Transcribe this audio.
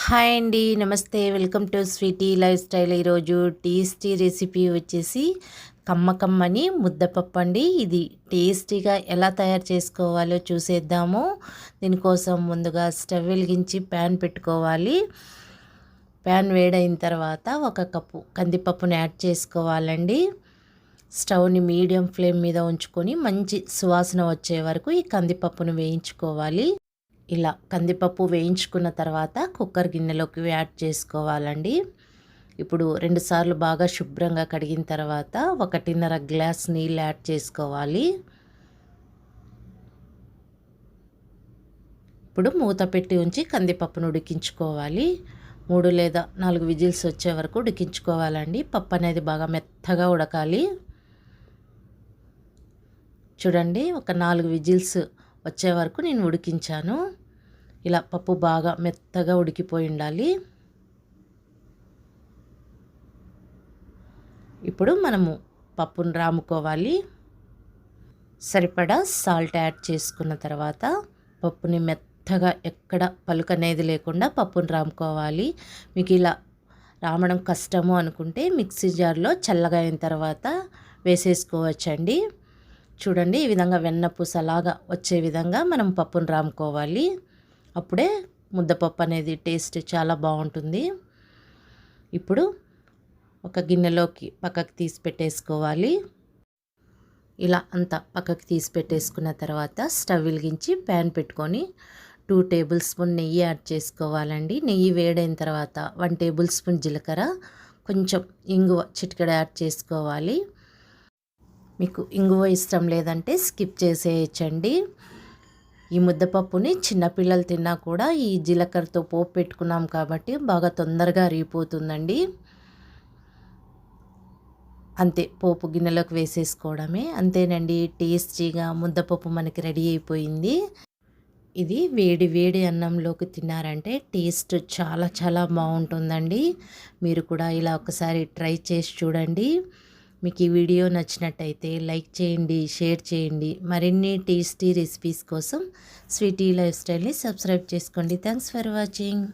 Hi అండి, నమస్తే. Welcome to sweety life style. ఈరోజు టేస్టీ రెసిపీ వచ్చేసి కమ్మకమ్మని ముద్దపప్పు అండి. ఇది టేస్టీగా ఎలా తయారు చేసుకోవాలో చూసేద్దాము. దీనికోసం ముందుగా స్టవ్ వెలిగించి ప్యాన్ పెట్టుకోవాలి. ప్యాన్ వేడైన తర్వాత 1 కప్పు కందిపప్పుని యాడ్ చేసుకోవాలండి. స్టవ్ని మీడియం ఫ్లేమ్ మీద ఉంచుకొని మంచి సువాసన వచ్చే వరకు ఈ కందిపప్పును వేయించుకోవాలి. ఇలా కందిపప్పు వేయించుకున్న తర్వాత కుక్కర్ గిన్నెలోకి యాడ్ చేసుకోవాలండి. ఇప్పుడు 2 సార్లు బాగా శుభ్రంగా కడిగిన తర్వాత 1.5 గ్లాస్ నీళ్ళు యాడ్ చేసుకోవాలి. ఇప్పుడు మూత పెట్టి ఉంచి కందిపప్పును ఉడికించుకోవాలి. 3 లేదా 4 విజిల్స్ వచ్చే వరకు ఉడికించుకోవాలండి. పప్పు అనేది బాగా మెత్తగా ఉడకాలి. చూడండి, ఒక 4 విజిల్స్ వచ్చే వరకు నేను ఉడికించాను. ఇలా పప్పు బాగా మెత్తగా ఉడికిపోయి ఉండాలి. ఇప్పుడు మనము పప్పును రాముకోవాలి. సరిపడా సాల్ట్ యాడ్ చేసుకున్న తర్వాత పప్పుని మెత్తగా ఎక్కడ పలుకనేది లేకుండా పప్పును రాముకోవాలి. మీకు ఇలా రామడం కష్టము అనుకుంటే మిక్సీ జార్లో చల్లగా అయిన తర్వాత వేసేసుకోవచ్చండి. చూడండి, ఈ విధంగా వెన్నపూసలాగా వచ్చే విధంగా మనం పప్పును రాముకోవాలి. అప్పుడే ముద్దపప్పు అనేది టేస్ట్ చాలా బాగుంటుంది. ఇప్పుడు ఒక గిన్నెలోకి పక్కకు తీసి పెట్టేసుకోవాలి. ఇలా అంతా పక్కకు తీసి పెట్టేసుకున్న తర్వాత స్టవ్ వెలిగించి ప్యాన్ పెట్టుకొని 2 టేబుల్ స్పూన్ నెయ్యి యాడ్ చేసుకోవాలండి. నెయ్యి వేడైన తర్వాత 1 టేబుల్ స్పూన్ జీలకర్ర, కొంచెం ఇంగువ చిటికెడ యాడ్ చేసుకోవాలి. మీకు ఇంగువ ఇష్టం లేదంటే స్కిప్ చేసేయచ్చండి. ఈ ముద్దపప్పుని చిన్నపిల్లలు తిన్నా కూడా ఈ జీలకర్రతో పోపు పెట్టుకున్నాం కాబట్టి బాగా తొందరగా అరిగిపోతుందండి. అంతే, పోపు గిన్నెలోకి వేసేసుకోవడమే. అంతేనండి, టేస్టీగా ముద్దపప్పు మనకి రెడీ అయిపోయింది. ఇది వేడి వేడి అన్నంలోకి తిన్నారంటే టేస్ట్ చాలా చాలా బాగుంటుందండి. మీరు కూడా ఇలా ఒకసారి ట్రై చేసి చూడండి. మీకు ఈ వీడియో నచ్చినట్టయితే లైక్ చేయండి, షేర్ చేయండి. మరిన్ని టేస్టీ రెసిపీస్ కోసం స్వీటీ లైఫ్ స్టైల్ని సబ్స్క్రైబ్ చేసుకోండి. Thanks for watching.